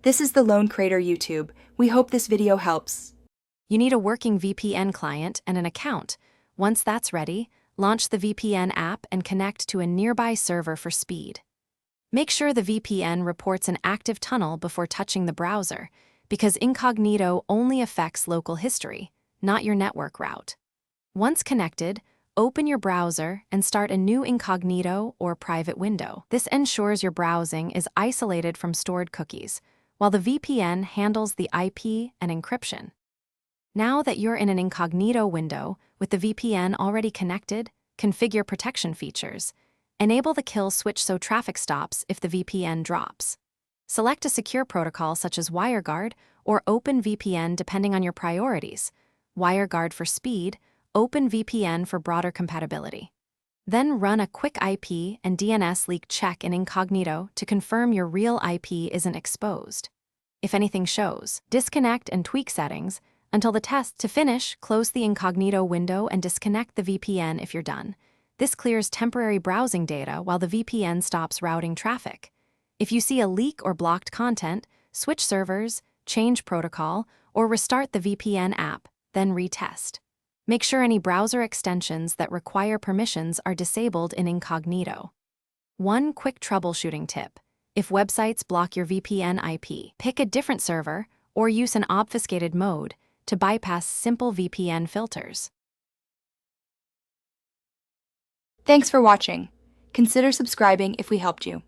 This is the Lone Crater YouTube. We hope this video helps. You need a working VPN client and an account. Once that's ready, launch the VPN app and connect to a nearby server for speed. Make sure the VPN reports an active tunnel before touching the browser, because Incognito only affects local history, not your network route. Once connected, open your browser and start a new incognito or private window. This ensures your browsing is isolated from stored cookies, while the VPN handles the IP and encryption. Now that you're in an incognito window with the VPN already connected, configure protection features. Enable the kill switch so traffic stops if the VPN drops. Select a secure protocol such as WireGuard or OpenVPN depending on your priorities. WireGuard for speed, OpenVPN for broader compatibility. Then run a quick IP and DNS leak check in Incognito to confirm your real IP isn't exposed. If anything shows, disconnect and tweak settings until the test. To finish, close the Incognito window and disconnect the VPN if you're done. This clears temporary browsing data while the VPN stops routing traffic. If you see a leak or blocked content, switch servers, change protocol, or restart the VPN app, then retest. Make sure any browser extensions that require permissions are disabled in Incognito. One quick troubleshooting tip: if websites block your VPN IP, pick a different server or use an obfuscated mode to bypass simple VPN filters. Thanks for watching. Consider subscribing if we helped you.